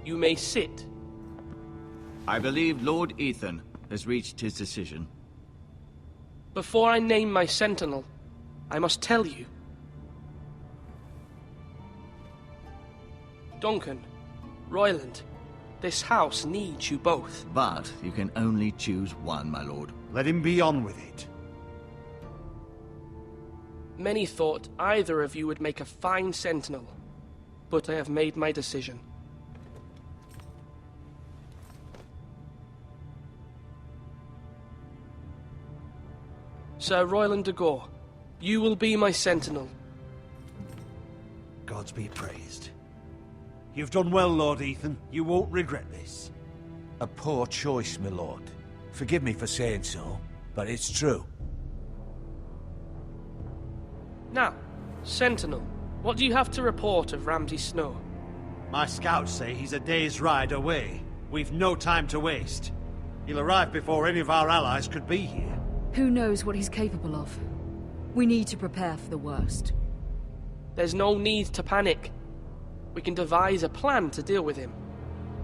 You may sit. I believe Lord Ethan has reached his decision. Before I name my sentinel, I must tell you. Duncan, Royland, this house needs you both. But you can only choose one, my lord. Let him be on with it. Many thought either of you would make a fine sentinel, but I have made my decision. Sir Royland de Gore, you will be my sentinel. Gods be praised. You've done well, Lord Ethan. You won't regret this. A poor choice, my lord. Forgive me for saying so, but it's true. Now, Sentinel, what do you have to report of Ramsay Snow? My scouts say he's a day's ride away. We've no time to waste. He'll arrive before any of our allies could be here. Who knows what he's capable of? We need to prepare for the worst. There's no need to panic. We can devise a plan to deal with him.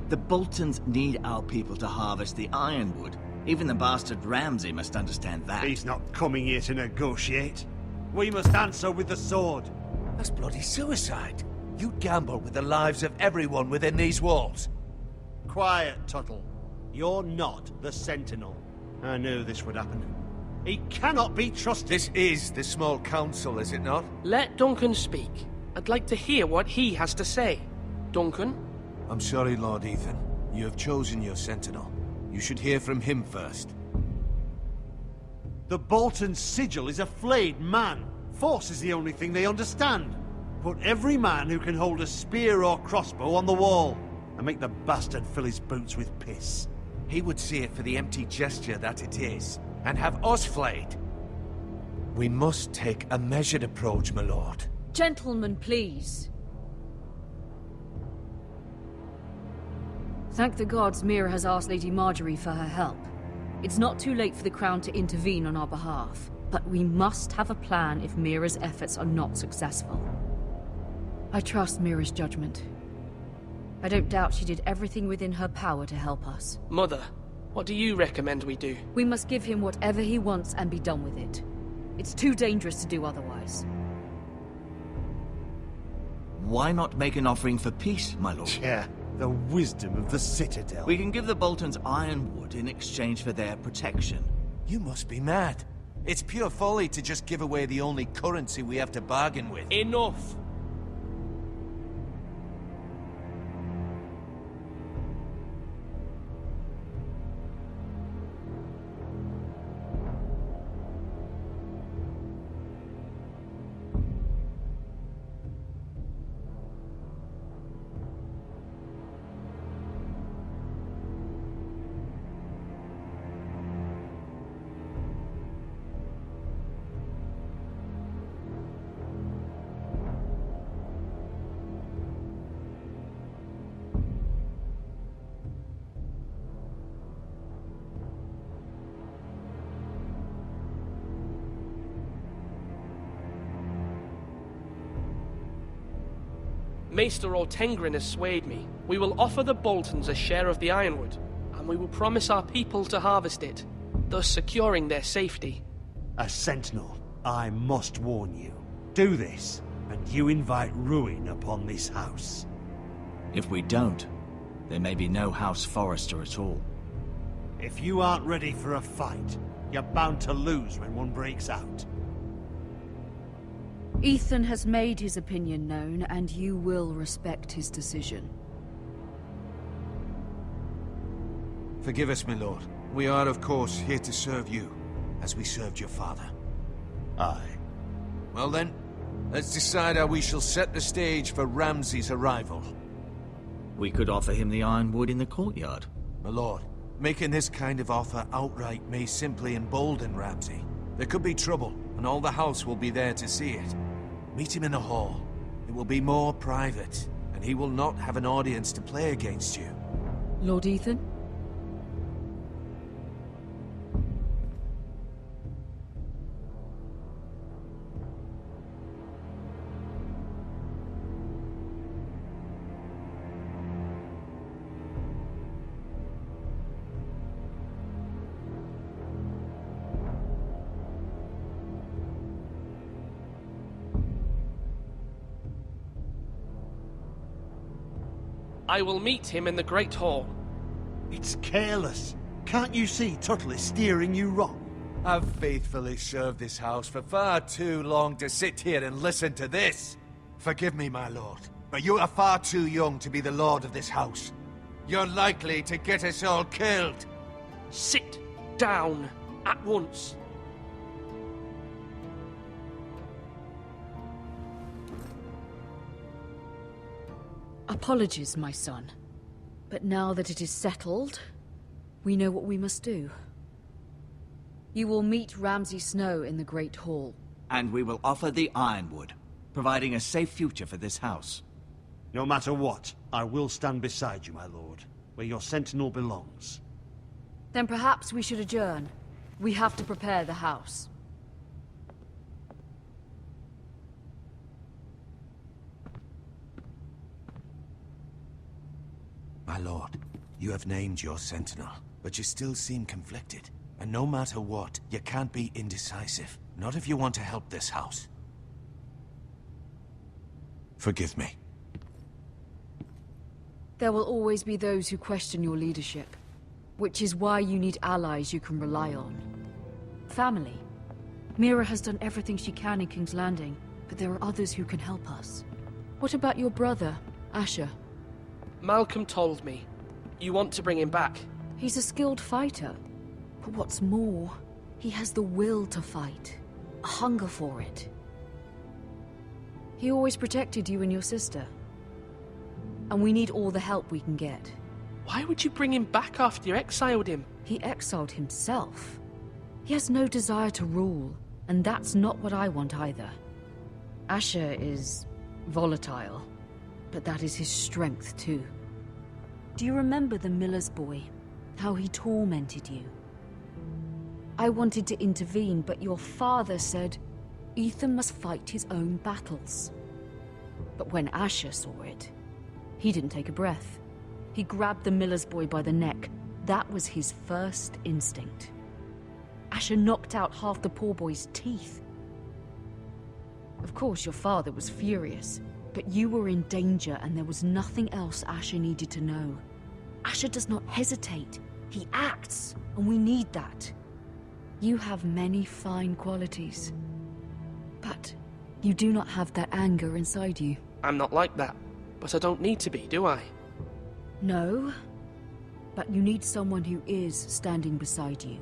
The Boltons need our people to harvest the ironwood. Even the bastard Ramsay must understand that. He's not coming here to negotiate. We must answer with the sword. That's bloody suicide. You'd gamble with the lives of everyone within these walls. Quiet, Tuttle. You're not the Sentinel. I knew this would happen. He cannot be trusted. This is the small council, is it not? Let Duncan speak. I'd like to hear what he has to say. Duncan? I'm sorry, Lord Ethan. You have chosen your sentinel. You should hear from him first. The Bolton sigil is a flayed man. Force is the only thing they understand. Put every man who can hold a spear or crossbow on the wall, and make the bastard fill his boots with piss. He would see it for the empty gesture that it is, and have us flayed. We must take a measured approach, my lord. Gentlemen, please. Thank the gods Mira has asked Lady Marjorie for her help. It's not too late for the Crown to intervene on our behalf, but we must have a plan if Mira's efforts are not successful. I trust Mira's judgment. I don't doubt she did everything within her power to help us. Mother, what do you recommend we do? We must give him whatever he wants and be done with it. It's too dangerous to do otherwise. Why not make an offering for peace, my lord? Yeah, the wisdom of the Citadel. We can give the Boltons ironwood in exchange for their protection. You must be mad. It's pure folly to just give away the only currency we have to bargain with. Enough! Maester Ortengrin has swayed me. We will offer the Boltons a share of the ironwood, and we will promise our people to harvest it, thus securing their safety. As Sentinel, I must warn you. Do this, and you invite ruin upon this house. If we don't, there may be no House Forrester at all. If you aren't ready for a fight, you're bound to lose when one breaks out. Ethan has made his opinion known, and you will respect his decision. Forgive us, my lord. We are, of course, here to serve you, as we served your father. Aye. Well then, let's decide how we shall set the stage for Ramsay's arrival. We could offer him the ironwood in the courtyard. My lord, making this kind of offer outright may simply embolden Ramsay. There could be trouble, and all the house will be there to see it. Meet him in the hall. It will be more private, and he will not have an audience to play against you. Lord Ethan? I will meet him in the Great Hall. It's careless. Can't you see Tuttle is steering you wrong? I've faithfully served this house for far too long to sit here and listen to this. Forgive me, my lord, but you are far too young to be the lord of this house. You're likely to get us all killed. Sit down at once. Apologies, my son. But now that it is settled, we know what we must do. You will meet Ramsay Snow in the Great Hall. And we will offer the Ironwood, providing a safe future for this house. No matter what, I will stand beside you, my lord, where your sentinel belongs. Then perhaps we should adjourn. We have to prepare the house. My lord, you have named your sentinel, but you still seem conflicted. And no matter what, you can't be indecisive. Not if you want to help this house. Forgive me. There will always be those who question your leadership, which is why you need allies you can rely on. Family. Mira has done everything she can in King's Landing, but there are others who can help us. What about your brother, Asher? Malcolm told me. You want to bring him back. He's a skilled fighter. But what's more, he has the will to fight. A hunger for it. He always protected you and your sister. And we need all the help we can get. Why would you bring him back after you exiled him? He exiled himself. He has no desire to rule, and that's not what I want either. Asher is volatile, but that is his strength too. Do you remember the miller's boy? How he tormented you? I wanted to intervene, but your father said Ethan must fight his own battles. But when Asher saw it, he didn't take a breath. He grabbed the miller's boy by the neck. That was his first instinct. Asher knocked out half the poor boy's teeth. Of course, your father was furious, but you were in danger and there was nothing else Asher needed to know. Asher does not hesitate. He acts, and we need that. You have many fine qualities, but you do not have that anger inside you. I'm not like that, but I don't need to be, do I? No, but you need someone who is standing beside you.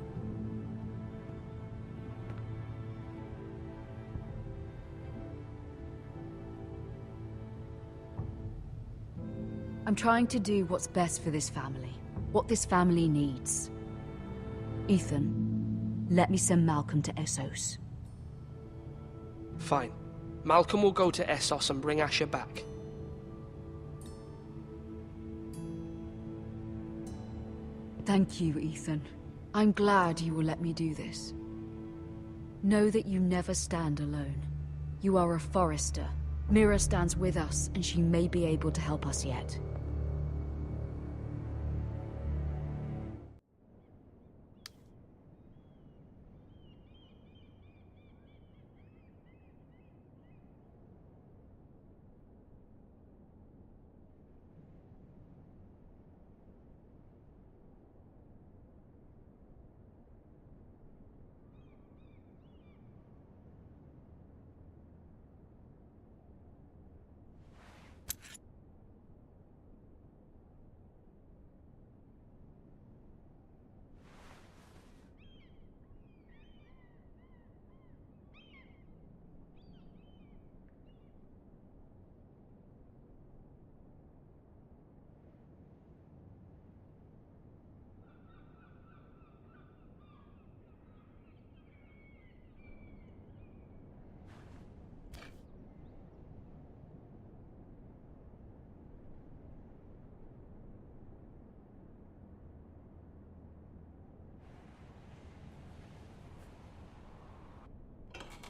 I'm trying to do what's best for this family, what this family needs. Ethan, let me send Malcolm to Essos. Fine. Malcolm will go to Essos and bring Asher back. Thank you, Ethan. I'm glad you will let me do this. Know that you never stand alone. You are a Forrester. Mira stands with us, and she may be able to help us yet.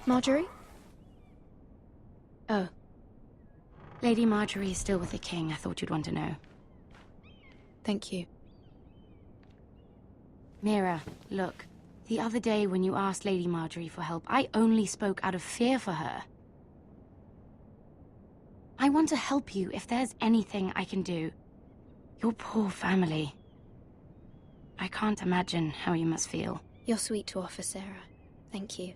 Marjorie? Oh. Lady Marjorie is still with the king. I thought you'd want to know. Thank you. Mira, look. The other day when you asked Lady Marjorie for help, I only spoke out of fear for her. I want to help you if there's anything I can do. Your poor family. I can't imagine how you must feel. You're sweet to offer, Sarah. Thank you.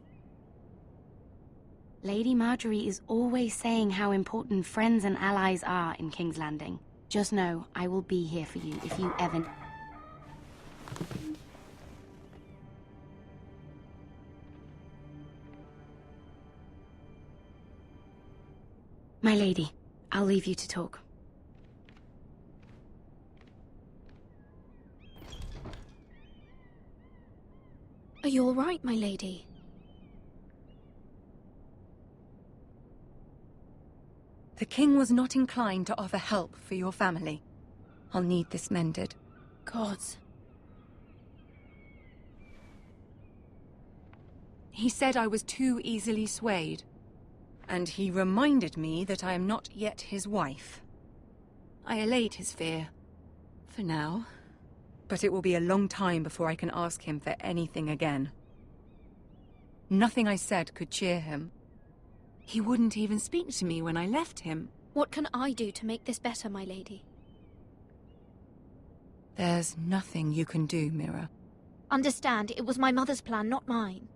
Lady Marjorie is always saying how important friends and allies are in King's Landing. Just know, I will be here for you if you ever... My lady, I'll leave you to talk. Are you all right, my lady? The king was not inclined to offer help for your family. I'll need this mended. Gods. He said I was too easily swayed. And he reminded me that I am not yet his wife. I allayed his fear. For now. But it will be a long time before I can ask him for anything again. Nothing I said could cheer him. He wouldn't even speak to me when I left him. What can I do to make this better, my lady? There's nothing you can do, Mira. Understand, it was my mother's plan, not mine.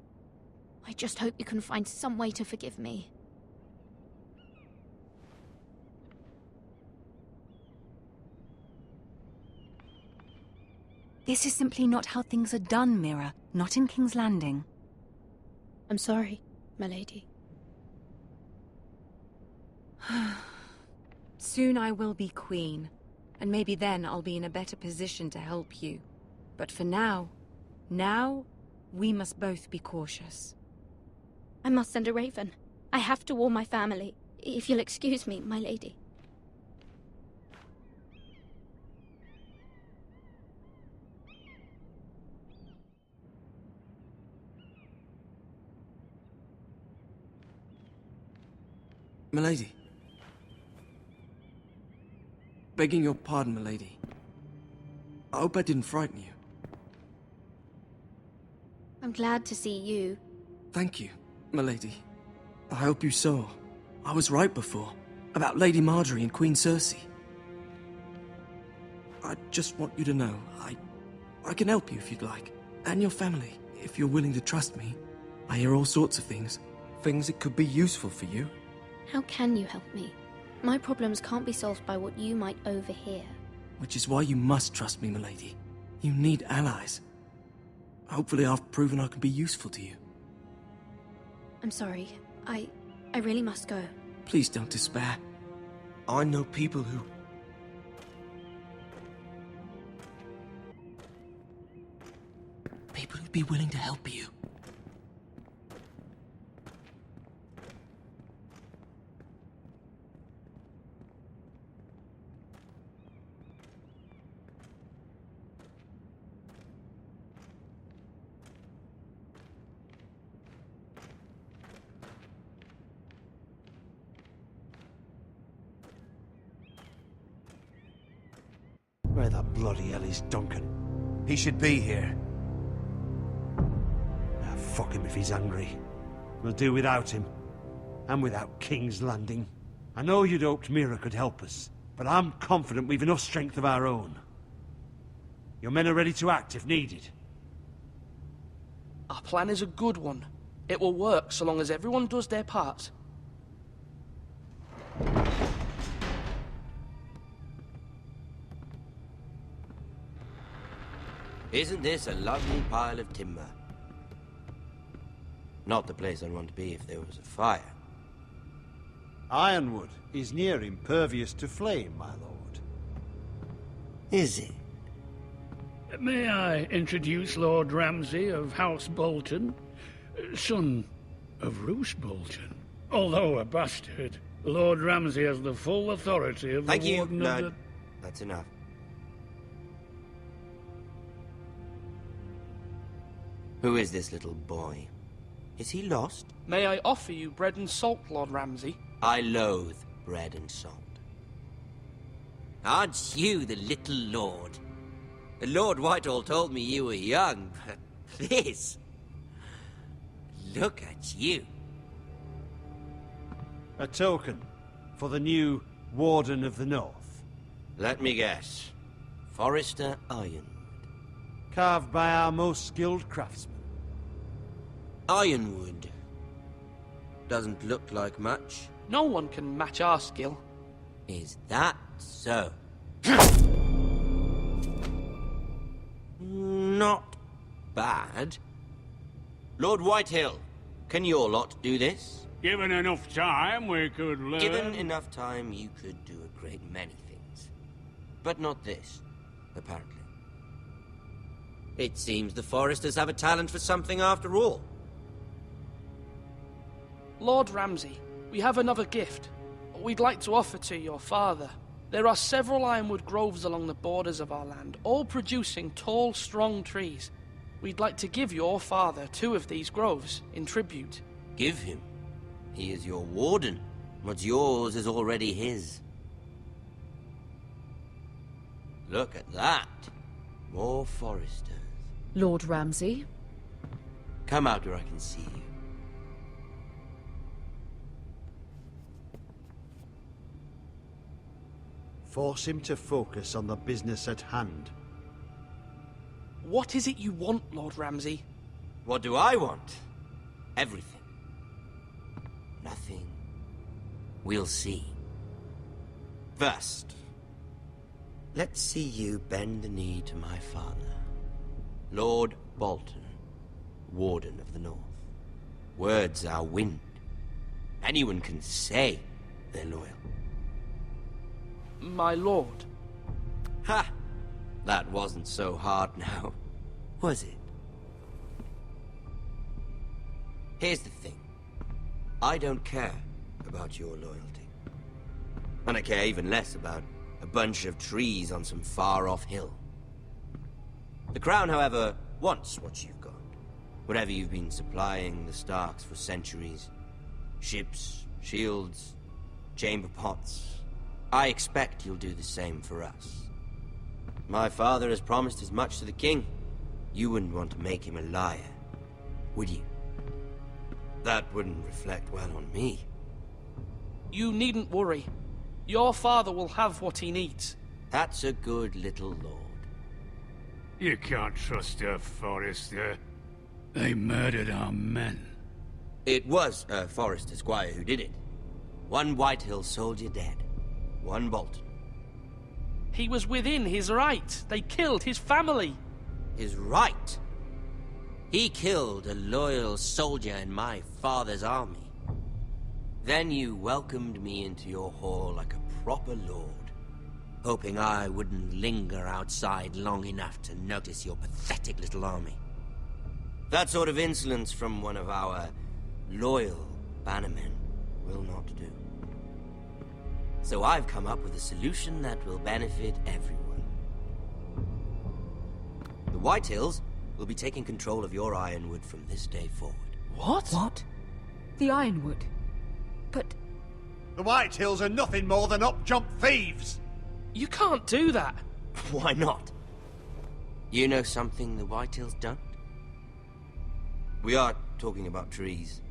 I just hope you can find some way to forgive me. This is simply not how things are done, Mira. Not in King's Landing. I'm sorry, my lady. Soon I will be queen, and maybe then I'll be in a better position to help you. But for now, we must both be cautious. I must send a raven. I have to warn my family. If you'll excuse me, my lady. Milady. Begging your pardon, milady. I hope I didn't frighten you. I'm glad to see you. Thank you, milady. I hope you saw. I was right before. About Lady Marjorie and Queen Cersei. I just want you to know, I can help you if you'd like. And your family, if you're willing to trust me. I hear all sorts of things. Things that could be useful for you. How can you help me? My problems can't be solved by what you might overhear. Which is why you must trust me, milady. You need allies. Hopefully I've proven I can be useful to you. I'm sorry. I really must go. Please don't despair. I know people who... People who'd be willing to help you. Where the bloody hell is Duncan? He should be here. Ah, fuck him if he's hungry. We'll do without him. And without King's Landing. I know you'd hoped Mira could help us, but I'm confident we've enough strength of our own. Your men are ready to act if needed. Our plan is a good one. It will work so long as everyone does their part. Isn't this a lovely pile of timber? Not the place I'd want to be if there was a fire. Ironwood is near impervious to flame, my lord. Is it? May I introduce Lord Ramsay of House Bolton, son of Roose Bolton. Although a bastard, Lord Ramsay has the full authority of Thank the you, Warden Lord. of the... That's enough. Who is this little boy? Is he lost? May I offer you bread and salt, Lord Ramsay? I loathe bread and salt. Aren't you the little lord? Lord Whitehall told me you were young, but this... Look at you. A token for the new Warden of the North. Let me guess. Forrester Ironwood. Carved by our most skilled craftsmen. Ironwood. Doesn't look like much. No one can match our skill. Is that so? Not bad. Lord Whitehill, can your lot do this? Given enough time, we could learn. Given enough time, you could do a great many things. But not this, apparently. It seems the Foresters have a talent for something after all. Lord Ramsay, we have another gift. We'd like to offer to your father. There are several ironwood groves along the borders of our land, all producing tall, strong trees. We'd like to give your father 2 of these groves in tribute. Give him. He is your warden. What's yours is already his. Look at that. More Foresters. Lord Ramsay? Come out where I can see you. Force him to focus on the business at hand. What is it you want, Lord Ramsay? What do I want? Everything. Nothing. We'll see. First, let's see you bend the knee to my father, Lord Bolton, Warden of the North. Words are wind. Anyone can say they're loyal. My lord. Ha! That wasn't so hard now, was it? Here's the thing. I don't care about your loyalty. And I care even less about a bunch of trees on some far-off hill. The Crown, however, wants what you've got. Whatever you've been supplying the Starks for centuries. Ships, shields, chamber pots. I expect you'll do the same for us. My father has promised as much to the king. You wouldn't want to make him a liar, would you? That wouldn't reflect well on me. You needn't worry. Your father will have what he needs. That's a good little lord. You can't trust a Forrester. They murdered our men. It was a Forrester squire who did it. 1 Whitehill soldier dead. 1 Bolton. He was within his right. They killed his family. His right? He killed a loyal soldier in my father's army. Then you welcomed me into your hall like a proper lord, hoping I wouldn't linger outside long enough to notice your pathetic little army. That sort of insolence from one of our loyal bannermen will not do. So I've come up with a solution that will benefit everyone. The Whitehills will be taking control of your ironwood from this day forward. What? What? The Ironwood? But... The Whitehills are nothing more than up-jump thieves! You can't do that. Why not? You know something the Whitehills don't? We are talking about trees.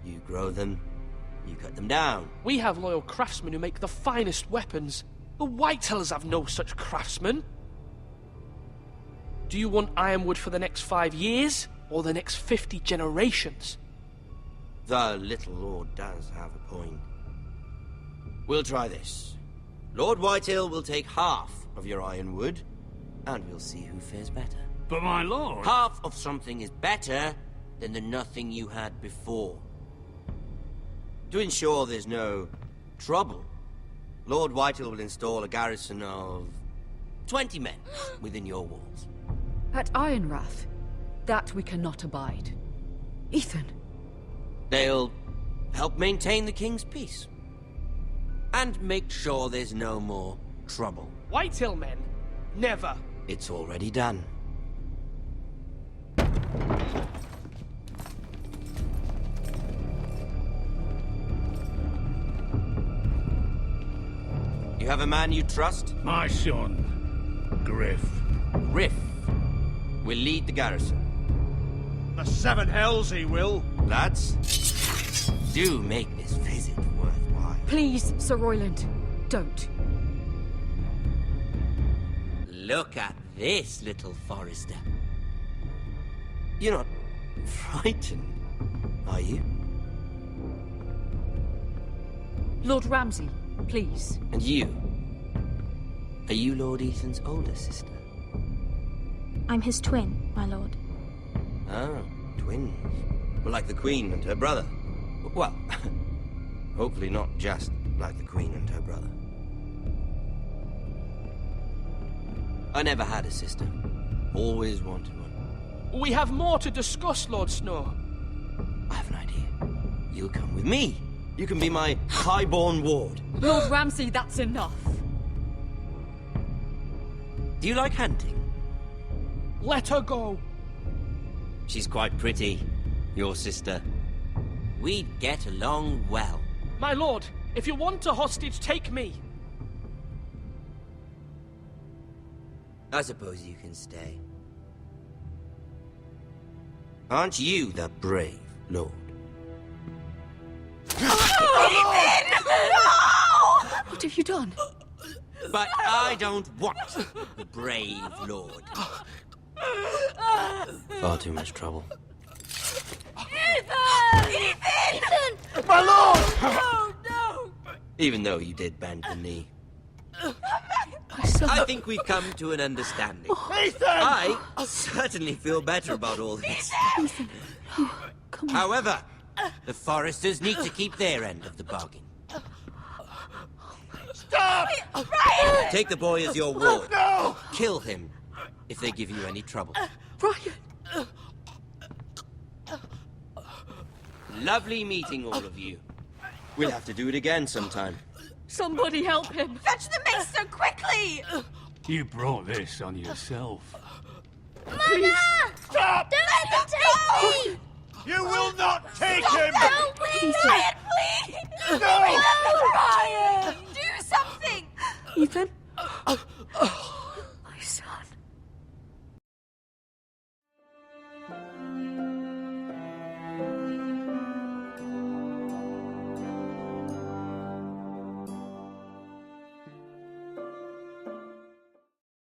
You grow them, you cut them down. We have loyal craftsmen who make the finest weapons. The Whitehills have no such craftsmen. Do you want ironwood for the next 5 years, or the next 50 generations? The little lord does have a point. We'll try this. Lord Whitehill will take half of your ironwood, and we'll see who fares better. But my lord... Half of something is better than the nothing you had before. To ensure there's no trouble, Lord Whitehill will install a garrison of 20 men within your walls. At Ironrath? That we cannot abide. Ethan! They'll help maintain the king's peace. And make sure there's no more trouble. Whitehill men? Never. It's already done. You have a man you trust? My son, Griff. Griff will lead the garrison. The 7 hells he will. Lads, do make this visit worthwhile. Please, Sir Royland, don't. Look at this, little Forester. You're not frightened, are you? Lord Ramsay, please. And you? Are you Lord Ethan's older sister? I'm his twin, my lord. Oh, twins. Well, like the Queen and her brother. Well, hopefully not just like the Queen and her brother. I never had a sister. Always wanted one. We have more to discuss, Lord Snow. I have an idea. You'll come with me. You can be my highborn ward. Lord Ramsay, that's enough. Do you like hunting? Let her go. She's quite pretty, your sister. We'd get along well. My lord, if you want a hostage, take me. I suppose you can stay. Aren't you the brave lord? What have you done? But I don't want the brave lord. Far too much trouble. Ethan! My lord! Oh, no! Even though you did bend the knee. My son. I think we've come to an understanding. Ethan! I certainly feel better about all this. Come on. However, the Foresters need to keep their end of the bargain. Stop! Ryan! Take the boy as your ward. No! Kill him if they give you any trouble. Ryan! Lovely meeting all of you. We'll have to do it again sometime. Somebody help him! Fetch the mace so quickly! You brought this on yourself. Mama! Stop! Don't let them take me! You will not take him! No, please! Ryan, please! No! Ryan! Do something! Ethan?